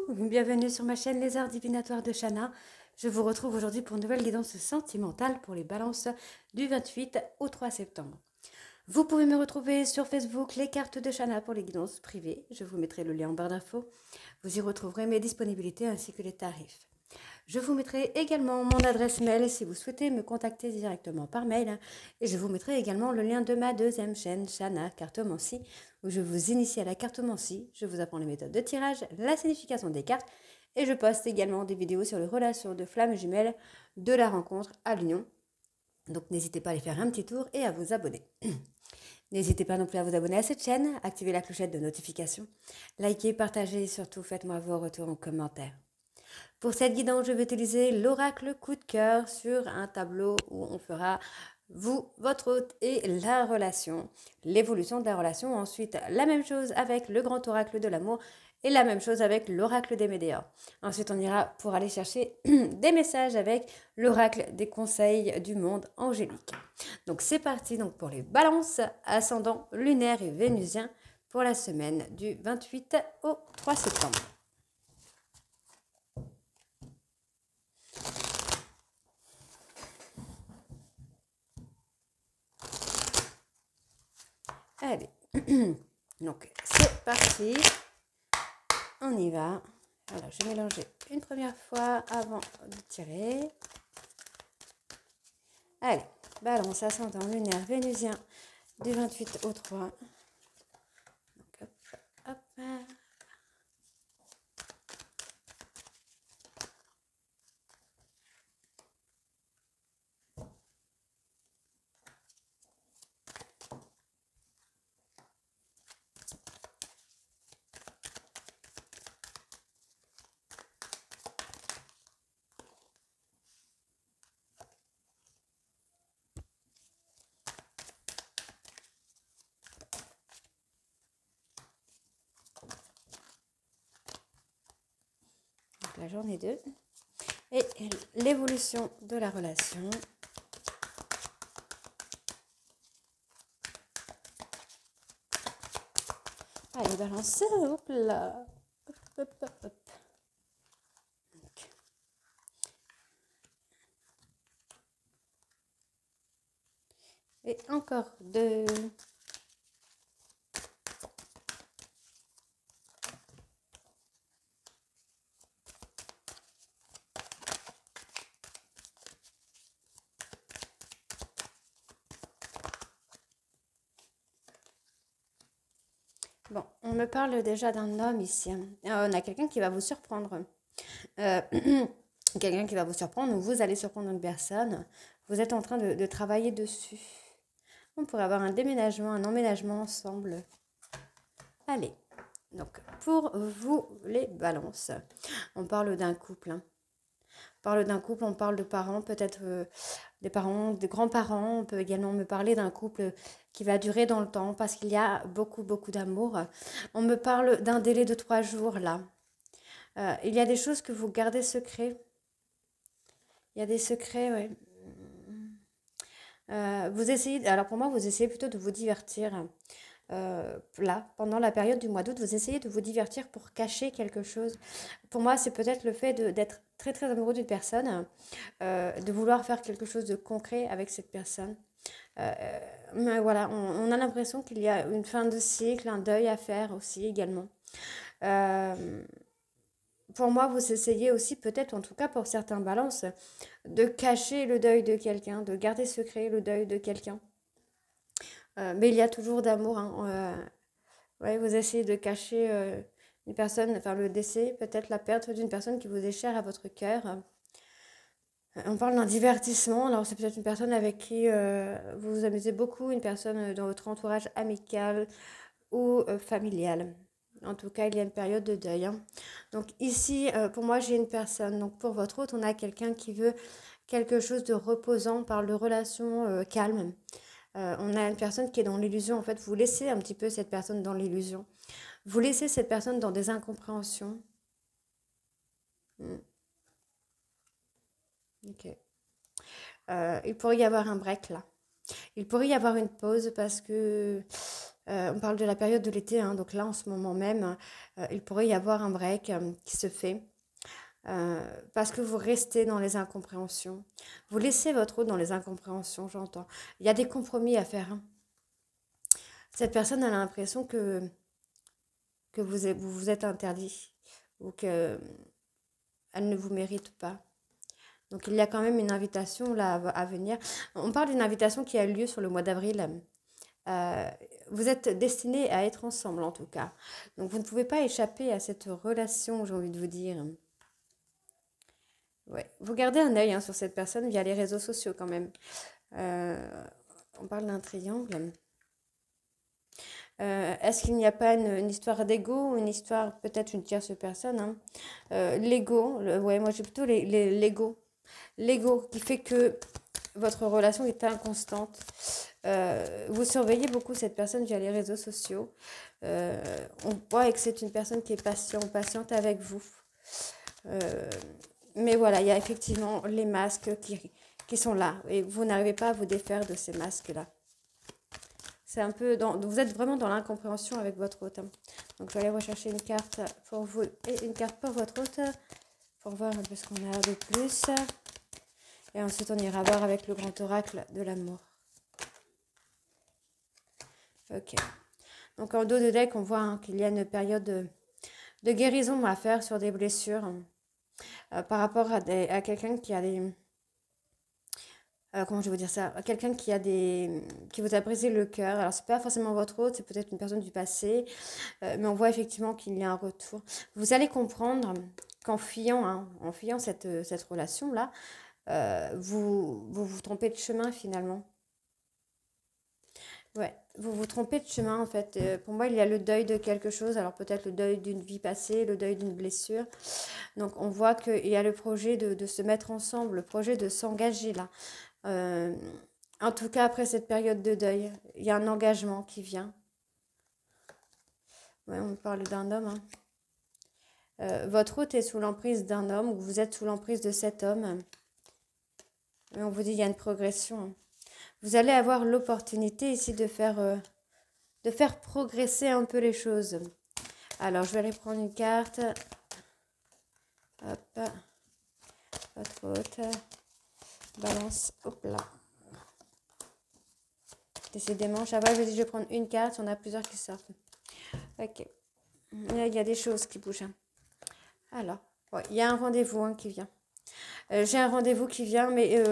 bienvenue sur ma chaîne Les Arts Divinatoires de Shana. Je vous retrouve aujourd'hui pour une nouvelle guidance sentimentale pour les balances du 28 au 3 septembre. Vous pouvez me retrouver sur Facebook, les cartes de Shana pour les guidances privées. Je vous mettrai le lien en barre d'infos. Vous y retrouverez mes disponibilités ainsi que les tarifs. Je vous mettrai également mon adresse mail si vous souhaitez me contacter directement par mail. Et je vous mettrai également le lien de ma deuxième chaîne, Shana Cartomancie, où je vous initie à la cartomancie. Je vous apprends les méthodes de tirage, la signification des cartes. Et je poste également des vidéos sur les relations de flammes jumelles de la rencontre à l'union. Donc n'hésitez pas à aller faire un petit tour et à vous abonner. N'hésitez pas non plus à vous abonner à cette chaîne, activer la clochette de notification, likez, partagez et surtout faites-moi vos retours en commentaire. Pour cette guidance, je vais utiliser l'oracle coup de cœur sur un tableau où on fera vous, votre hôte et la relation, l'évolution de la relation. Ensuite, la même chose avec le grand oracle de l'amour et la même chose avec l'oracle des médias. Ensuite, on ira pour aller chercher des messages avec l'oracle des conseils du monde angélique. Donc, c'est parti donc pour les balances ascendant lunaire et vénusien pour la semaine du 28 au 3 septembre. Allez, donc c'est parti, on y va. Alors, je vais mélanger une première fois avant de tirer. Allez, balance ascendant lunaire vénusien du 28 au 3. Donc, hop, hop. La journée 2 et l'évolution de la relation. Allez, balance, hop là, hop, hop, hop, hop. Donc. Et encore 2. Bon, on me parle déjà d'un homme ici. On a quelqu'un qui va vous surprendre. Quelqu'un qui va vous surprendre ou vous allez surprendre une personne. Vous êtes en train de travailler dessus. On pourrait avoir un déménagement, un emménagement ensemble. Allez, donc pour vous les balances, on parle d'un couple. On parle d'un couple, on parle de parents, peut-être des parents, des grands-parents. On peut également me parler d'un couple qui va durer dans le temps parce qu'il y a beaucoup, beaucoup d'amour. On me parle d'un délai de 3 jours là. Il y a des choses que vous gardez secrets. Il y a des secrets, oui. Vous essayez, alors pour moi, vous essayez plutôt de vous divertir. Là, pendant la période du mois d'août, vous essayez de vous divertir pour cacher quelque chose. Pour moi, c'est peut-être le fait d'être très très amoureux d'une personne, de vouloir faire quelque chose de concret avec cette personne. Mais voilà, on a l'impression qu'il y a une fin de cycle, un deuil à faire aussi également. Pour moi, vous essayez aussi, peut-être en tout cas pour certains balances, de cacher le deuil de quelqu'un, de garder secret le deuil de quelqu'un. Mais il y a toujours d'amour. Hein. Ouais, vous essayez de cacher une personne, enfin le décès, peut-être la perte d'une personne qui vous est chère à votre cœur. On parle d'un divertissement, alors c'est peut-être une personne avec qui vous vous amusez beaucoup, une personne dans votre entourage amical ou familial. En tout cas, il y a une période de deuil. Hein. Donc ici, pour moi, j'ai une personne. Donc pour votre autre, on a quelqu'un qui veut quelque chose de reposant, on parle de relations calmes. On a une personne qui est dans l'illusion. En fait, vous laissez un petit peu cette personne dans l'illusion. Vous laissez cette personne dans des incompréhensions. Ok. Il pourrait y avoir un break là. Il pourrait y avoir une pause parce que On parle de la période de l'été, hein, donc là, en ce moment même, il pourrait y avoir un break qui se fait. Parce que vous restez dans les incompréhensions. Vous laissez votre autre dans les incompréhensions, j'entends. Il y a des compromis à faire, hein. Cette personne a l'impression que vous vous êtes interdit ou que elle ne vous mérite pas. Donc il y a quand même une invitation là à venir. On parle d'une invitation qui a lieu sur le mois d'avril. Euh, vous êtes destinés à être ensemble en tout cas. Donc vous ne pouvez pas échapper à cette relation, j'ai envie de vous dire. Ouais. Vous gardez un œil hein, sur cette personne via les réseaux sociaux quand même. Euh, on parle d'un triangle. Est-ce qu'il n'y a pas une histoire d'ego ou une histoire, peut-être une tierce personne hein. L'ego, ouais, moi j'ai plutôt l'ego. L'ego qui fait que votre relation est inconstante. Vous surveillez beaucoup cette personne via les réseaux sociaux. On voit que c'est une personne qui est patiente avec vous. Euh, mais voilà, il y a effectivement les masques qui sont là. Et vous n'arrivez pas à vous défaire de ces masques-là. C'est un peu vous êtes vraiment dans l'incompréhension avec votre hôte. Donc je vais aller rechercher une carte pour vous et une carte pour votre hôte pour voir un peu ce qu'on a de plus. Et ensuite on ira voir avec le grand oracle de l'amour. Ok. Donc en dos de deck, on voit hein, qu'il y a une période de guérison à faire sur des blessures par rapport à quelqu'un qui a des... comment je vais vous dire ça? Quelqu'un qui a qui vous a brisé le cœur. Alors c'est pas forcément votre hôte, c'est peut-être une personne du passé, mais on voit effectivement qu'il y a un retour. Vous allez comprendre qu'en fuyant, hein, en fuyant cette relation-là, vous trompez de chemin finalement. Ouais, vous vous trompez de chemin en fait. Pour moi, il y a le deuil de quelque chose. Alors peut-être le deuil d'une vie passée, le deuil d'une blessure. Donc on voit qu'il y a le projet de se mettre ensemble, le projet de s'engager là. Euh, en tout cas, après cette période de deuil, il y a un engagement qui vient. Ouais, on parle d'un homme. Hein. Votre hôte est sous l'emprise d'un homme ou vous êtes sous l'emprise de cet homme. Et on vous dit qu'il y a une progression. Hein. Vous allez avoir l'opportunité ici de faire progresser un peu les choses. Alors, je vais aller prendre une carte. Hop. Votre hôte. Balance. Hop là. Décidément, chaque fois, je dis je vais prendre une carte. On a plusieurs qui sortent. Ok. Là, il y a des choses qui bougent. Alors, ouais, il y a un rendez-vous hein, qui vient. J'ai un rendez-vous qui vient, mais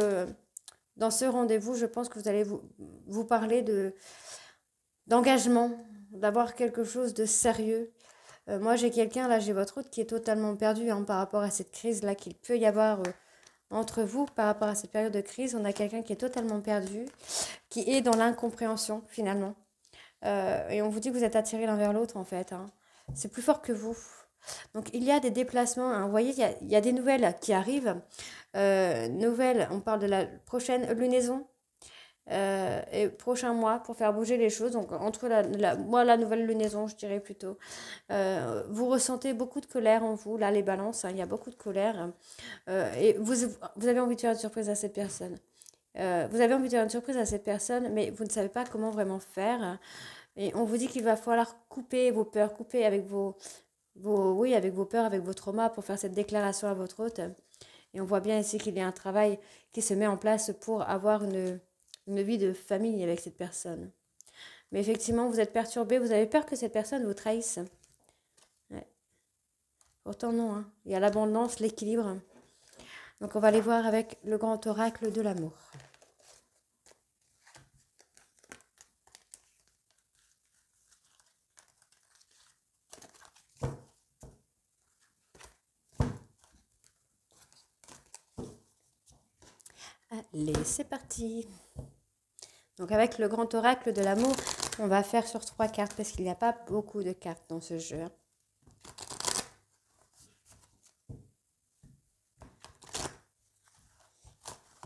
dans ce rendez-vous, je pense que vous allez vous parler d'engagement, d'avoir quelque chose de sérieux. Moi, j'ai quelqu'un, là, j'ai votre hôte qui est totalement perdu hein, par rapport à cette crise-là qu'il peut y avoir entre vous, par rapport à cette période de crise. On a quelqu'un qui est totalement perdu, qui est dans l'incompréhension, finalement. Et on vous dit que vous êtes attirés l'un vers l'autre, en fait. Hein. C'est plus fort que vous. Donc, il y a des déplacements. Hein. Vous voyez, il y a des nouvelles qui arrivent. Nouvelles, on parle de la prochaine lunaison. Et prochain mois pour faire bouger les choses. Donc, entre la nouvelle lunaison, je dirais plutôt. Vous ressentez beaucoup de colère en vous. Là, les balances, hein, il y a beaucoup de colère. Et vous avez envie de faire une surprise à cette personne. Vous avez envie de faire une surprise à cette personne, mais vous ne savez pas comment vraiment faire. Et on vous dit qu'il va falloir couper vos peurs, couper avec oui, avec vos peurs, avec vos traumas pour faire cette déclaration à votre hôte. Et on voit bien ici qu'il y a un travail qui se met en place pour avoir une vie de famille avec cette personne. Mais effectivement, vous êtes perturbé, vous avez peur que cette personne vous trahisse. Ouais. Pourtant non, hein. Il y a l'abondance, l'équilibre. Donc on va aller voir avec le grand oracle de l'amour. Allez, c'est parti. Donc avec le grand oracle de l'amour, on va faire sur 3 cartes parce qu'il n'y a pas beaucoup de cartes dans ce jeu.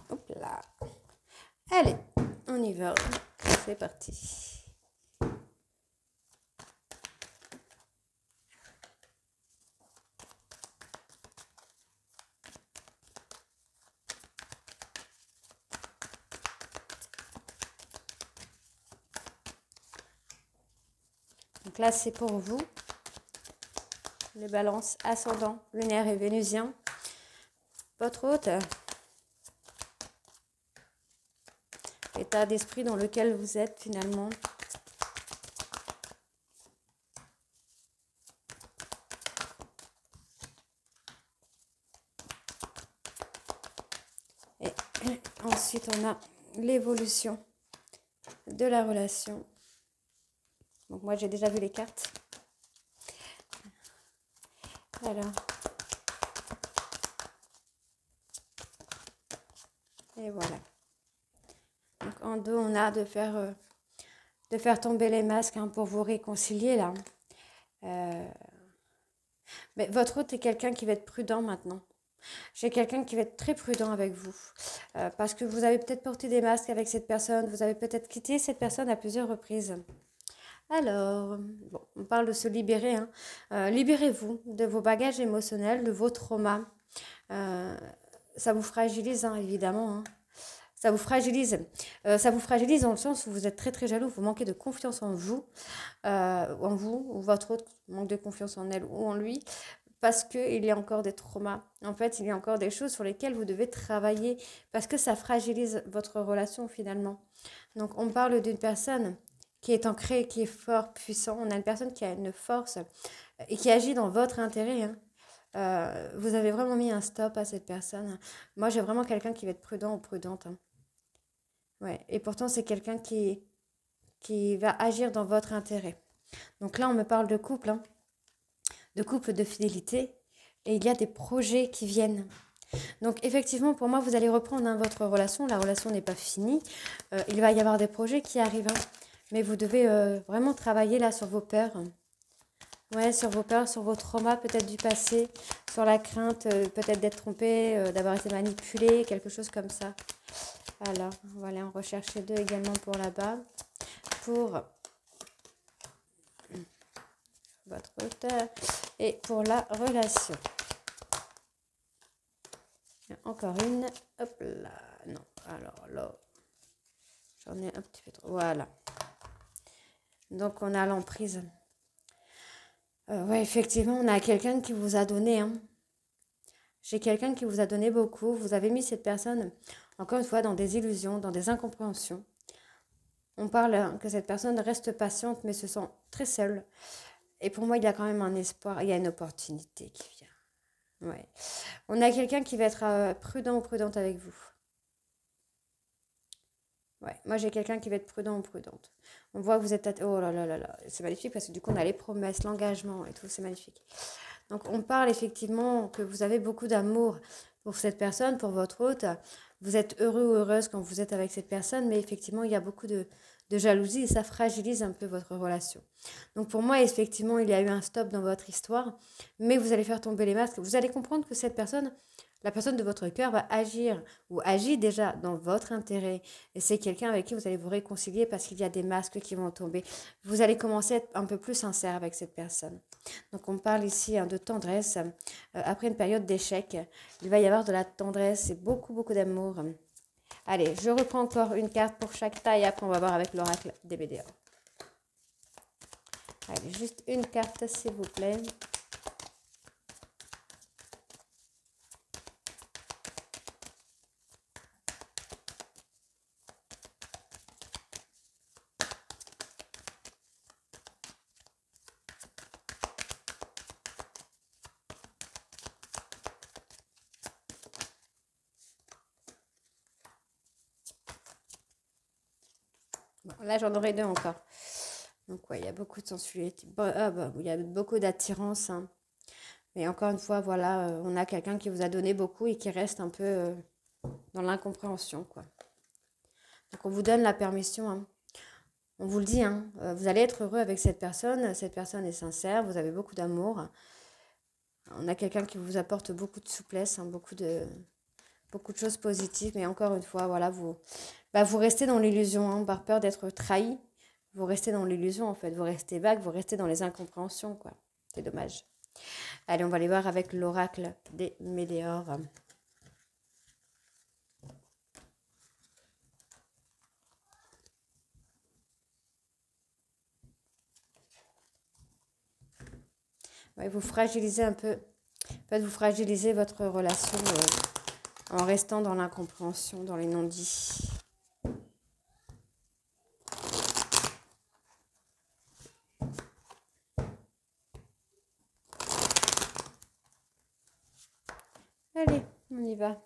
Hop là. Allez, on y va. C'est parti. là, c'est pour vous, les balances ascendant, lunaire et vénusien. Votre hôte, état d'esprit dans lequel vous êtes finalement. Et ensuite, on a l'évolution de la relation. Donc moi, j'ai déjà vu les cartes. Alors. Et voilà. Donc en dos, on a de faire tomber les masques hein, pour vous réconcilier là. Mais votre hôte est quelqu'un qui va être prudent maintenant. J'ai quelqu'un qui va être très prudent avec vous. Parce que vous avez peut-être porté des masques avec cette personne. Vous avez peut-être quitté cette personne à plusieurs reprises. Alors, bon, on parle de se libérer. Hein. Libérez-vous de vos bagages émotionnels, de vos traumas. Ça vous fragilise, hein, évidemment. Hein. Ça vous fragilise. Ça vous fragilise dans le sens où vous êtes très très jaloux, vous manquez de confiance en vous, ou votre autre manque de confiance en elle ou en lui, parce qu'il y a encore des traumas. En fait, il y a encore des choses sur lesquelles vous devez travailler, parce que ça fragilise votre relation finalement. Donc on parle d'une personne qui est ancrée, qui est fort, puissant. On a une personne qui a une force et qui agit dans votre intérêt. Hein. Vous avez vraiment mis un stop à cette personne. Moi, j'ai vraiment quelqu'un qui va être prudent ou prudente. Hein. Ouais. Et pourtant, c'est quelqu'un qui va agir dans votre intérêt. Donc là, on me parle de couple, hein, de couple de fidélité. Et il y a des projets qui viennent. Donc effectivement, pour moi, vous allez reprendre hein, votre relation. La relation n'est pas finie. Il va y avoir des projets qui arrivent. Hein. Mais vous devez vraiment travailler là sur vos peurs. Ouais, sur vos peurs, sur vos traumas peut-être du passé, sur la crainte peut-être d'être trompé, d'avoir été manipulé, quelque chose comme ça. Alors, on va aller en rechercher deux également pour là-bas. Pour votre auteur et pour la relation. Encore une. Hop là. Non, alors là, j'en ai un petit peu trop. Voilà. Donc, on a l'emprise. Ouais, effectivement, on a quelqu'un qui vous a donné. Hein. J'ai quelqu'un qui vous a donné beaucoup. Vous avez mis cette personne, encore une fois, dans des illusions, dans des incompréhensions. On parle que cette personne reste patiente, mais se sent très seule. Et pour moi, il y a quand même un espoir. Il y a une opportunité qui vient. Ouais. On a quelqu'un qui va être prudent ou prudente avec vous. Ouais, moi j'ai quelqu'un qui va être prudent ou prudente. On voit que vous êtes... Oh là là là là, c'est magnifique parce que du coup on a les promesses, l'engagement et tout, c'est magnifique. Donc on parle effectivement que vous avez beaucoup d'amour pour cette personne, pour votre hôte. Vous êtes heureux ou heureuse quand vous êtes avec cette personne, mais effectivement il y a beaucoup de jalousie et ça fragilise un peu votre relation. Donc pour moi, effectivement, il y a eu un stop dans votre histoire, mais vous allez faire tomber les masques. Vous allez comprendre que cette personne, la personne de votre cœur, va agir ou agit déjà dans votre intérêt. Et c'est quelqu'un avec qui vous allez vous réconcilier parce qu'il y a des masques qui vont tomber. Vous allez commencer à être un peu plus sincère avec cette personne. Donc on parle ici hein, de tendresse. Après une période d'échec, il va y avoir de la tendresse et beaucoup, beaucoup d'amour. Allez, je reprends encore une carte pour chaque taille. Après, on va voir avec l'oracle des BDA. Allez, juste une carte, s'il vous plaît. Bon, là, j'en aurai deux encore. Donc, ouais, il y a beaucoup de sensualité. Il y a beaucoup d'attirance. Hein. Mais encore une fois, voilà, on a quelqu'un qui vous a donné beaucoup et qui reste un peu dans l'incompréhension, quoi. Donc, on vous donne la permission. Hein. On vous le dit, hein, vous allez être heureux avec cette personne. Cette personne est sincère, vous avez beaucoup d'amour. On a quelqu'un qui vous apporte beaucoup de souplesse, hein, beaucoup de choses positives. Mais encore une fois, voilà, vous restez dans l'illusion, hein, par peur d'être trahi. Vous restez dans l'illusion, en fait. Vous restez vague, vous restez dans les incompréhensions, quoi. C'est dommage. Allez, on va aller voir avec l'oracle des météores. Ouais, vous fragilisez un peu. En fait, vous fragilisez votre relation en restant dans l'incompréhension, dans les non-dits. Allez, on y va.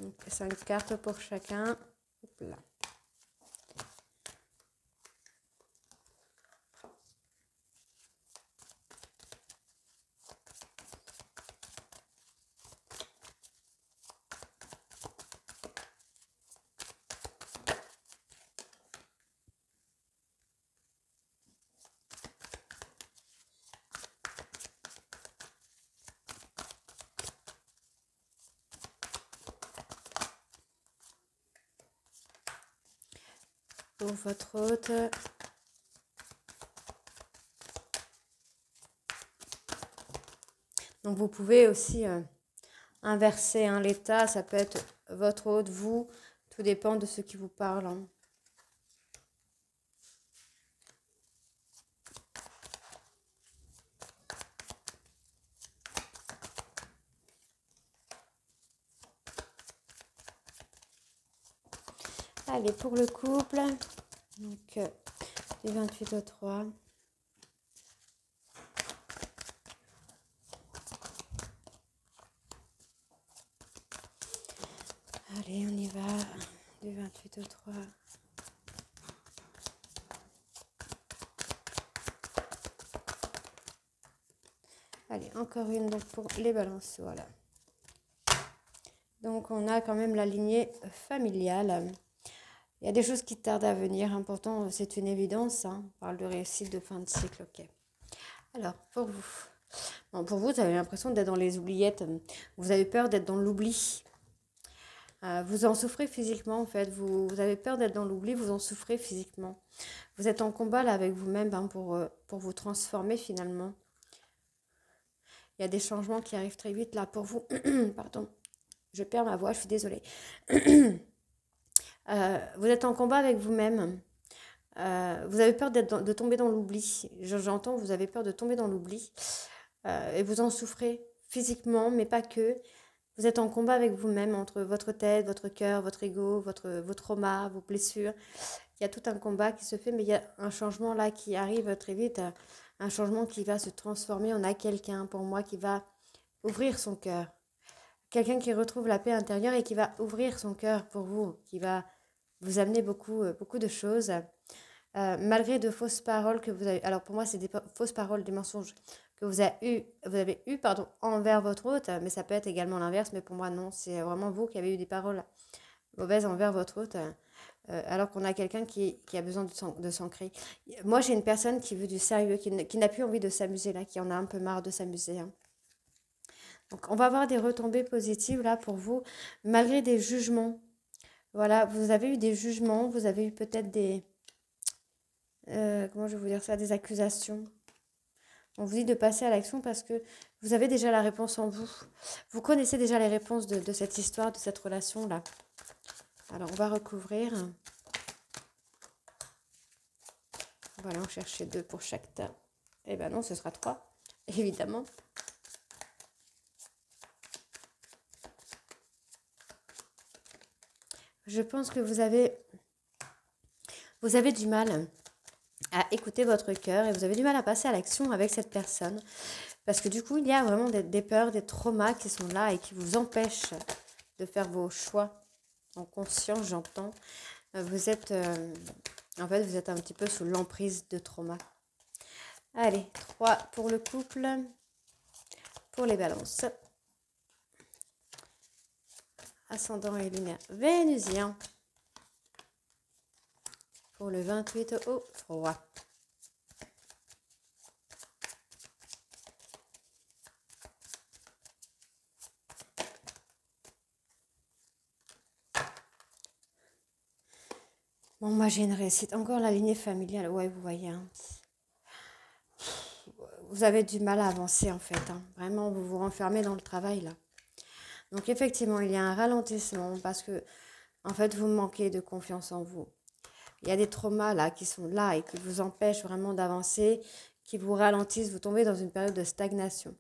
Donc, 5 cartes pour chacun. Hop là. Pour votre hôte. Donc vous pouvez aussi inverser l'état, ça peut être votre hôte, vous, tout dépend de ce qui vous parle. Hein. Allez, pour le couple, donc du 28 au 3. Allez, on y va, du 28 au 3. Allez, encore une donc pour les balances, voilà. Donc, on a quand même la lignée familiale. Il y a des choses qui tardent à venir. Hein. Pourtant, c'est une évidence. Hein. On parle de réussite de fin de cycle. Ok. Alors, pour vous. Bon, pour vous, vous avez l'impression d'être dans les oubliettes. Vous avez peur d'être dans l'oubli. Vous en souffrez physiquement, en fait. Vous avez peur d'être dans l'oubli. Vous en souffrez physiquement. Vous êtes en combat là avec vous-même pour vous transformer finalement. Il y a des changements qui arrivent très vite là pour vous. Pardon. Je perds ma voix, je suis désolée. Vous êtes en combat avec vous-même. Vous avez peur de tomber dans l'oubli. J'entends, vous avez peur de tomber dans l'oubli. Et vous en souffrez physiquement, mais pas que. Vous êtes en combat avec vous-même, entre votre tête, votre cœur, votre ego, vos traumas, vos blessures. Il y a tout un combat qui se fait, mais il y a un changement là qui arrive très vite. Un changement qui va se transformer. On a quelqu'un, pour moi, qui va ouvrir son cœur. Quelqu'un qui retrouve la paix intérieure et qui va ouvrir son cœur pour vous, qui va vous amener beaucoup de choses. Malgré de fausses paroles que vous avez... Alors pour moi, c'est des fausses paroles, des mensonges que vous avez eu envers votre hôte, mais ça peut être également l'inverse, mais pour moi, non. C'est vraiment vous qui avez eu des paroles mauvaises envers votre hôte, alors qu'on a quelqu'un qui a besoin de s'ancrer. Moi, j'ai une personne qui veut du sérieux, qui n'a plus envie de s'amuser, là, qui en a un peu marre de s'amuser. Hein. Donc, on va avoir des retombées positives, là, pour vous, malgré des jugements. Voilà, vous avez eu des jugements, vous avez eu peut-être des... comment je vais vous dire ça, des accusations. On vous dit de passer à l'action parce que vous avez déjà la réponse en vous. Vous connaissez déjà les réponses de cette histoire, de cette relation-là. Alors, on va recouvrir. On va aller en chercher 2 pour chaque tas. Eh ben non, ce sera 3, évidemment. Je pense que vous avez du mal à écouter votre cœur et vous avez du mal à passer à l'action avec cette personne. Parce que du coup, il y a vraiment des peurs, des traumas qui sont là et qui vous empêchent de faire vos choix en conscience, j'entends. Vous êtes, en fait, vous êtes un petit peu sous l'emprise de trauma. Allez, 3 pour le couple, pour les balances. Ascendant et lunaire vénusien. Pour le 28 au 3. Bon, moi j'ai une réussite. Encore la lignée familiale. Ouais, vous voyez. Hein. Vous avez du mal à avancer en fait. Hein. Vraiment, vous vous renfermez dans le travail là. Donc effectivement, il y a un ralentissement parce que en fait, vous manquez de confiance en vous. Il y a des traumas là qui sont là et qui vous empêchent vraiment d'avancer, qui vous ralentissent, vous tombez dans une période de stagnation.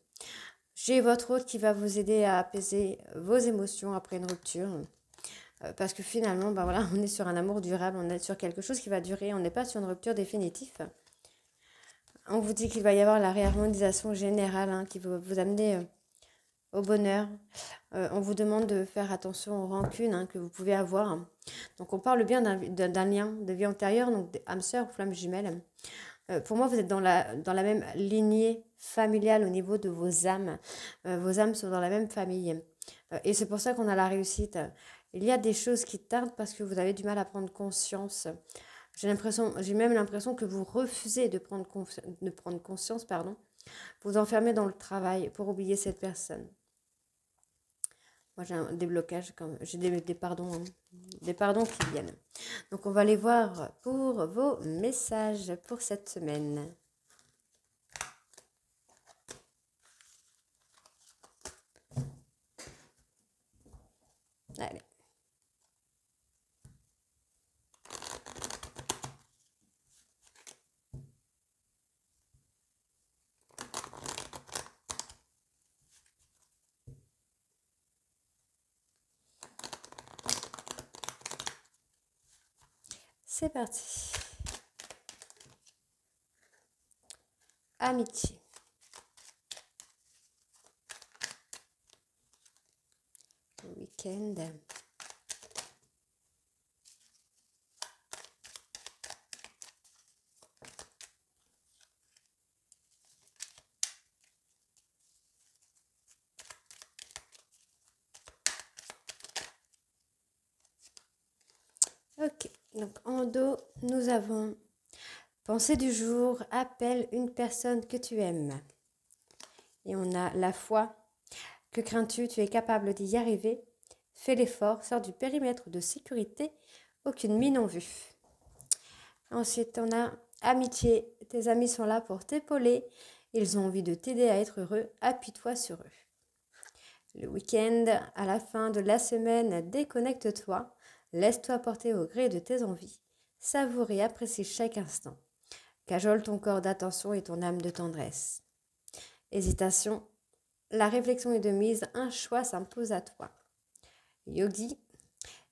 J'ai votre hôte qui va vous aider à apaiser vos émotions après une rupture. Parce que finalement, ben voilà, on est sur un amour durable, on est sur quelque chose qui va durer, on n'est pas sur une rupture définitive. On vous dit qu'il va y avoir la réharmonisation générale hein, qui va vous amener au bonheur. On vous demande de faire attention aux rancunes hein, que vous pouvez avoir. Donc on parle bien d'un lien de vie antérieure, donc âme sœur ou flamme jumelle. Pour moi, vous êtes dans la même lignée familiale au niveau de vos âmes. Vos âmes sont dans la même famille. Et c'est pour ça qu'on a la réussite. Il y a des choses qui tardent parce que vous avez du mal à prendre conscience. J'ai même l'impression que vous refusez de prendre conscience, pardon. Vous enfermez dans le travail pour oublier cette personne. Moi, j'ai un déblocage, j'ai des pardons, hein, des pardons qui viennent. Donc, on va aller voir pour vos messages pour cette semaine. Allez. C'est parti. Amitié. Week-end. Ok, donc en dos, nous avons pensée du jour, appelle une personne que tu aimes. Et on a la foi. Que crains-tu? Tu es capable d'y arriver. Fais l'effort, sors du périmètre de sécurité. Aucune mine en vue. Ensuite, on a amitié. Tes amis sont là pour t'épauler. Ils ont envie de t'aider à être heureux. Appuie-toi sur eux. Le week-end, à la fin de la semaine, déconnecte-toi. Laisse-toi porter au gré de tes envies. Savoure et apprécie chaque instant. Cajole ton corps d'attention et ton âme de tendresse. Hésitation. La réflexion est de mise, un choix s'impose à toi. Yogi.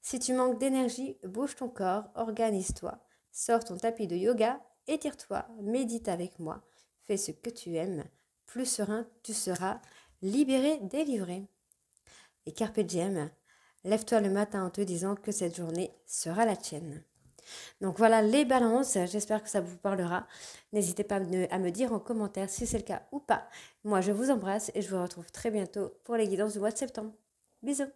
Si tu manques d'énergie, bouge ton corps, organise-toi. Sors ton tapis de yoga, étire-toi, médite avec moi. Fais ce que tu aimes. Plus serein tu seras, libéré, délivré. Et carpe diem, lève-toi le matin en te disant que cette journée sera la tienne. Donc voilà les balances, j'espère que ça vous parlera. N'hésitez pas à me dire en commentaire si c'est le cas ou pas. Moi je vous embrasse et je vous retrouve très bientôt pour les guidances du mois de septembre. Bisous.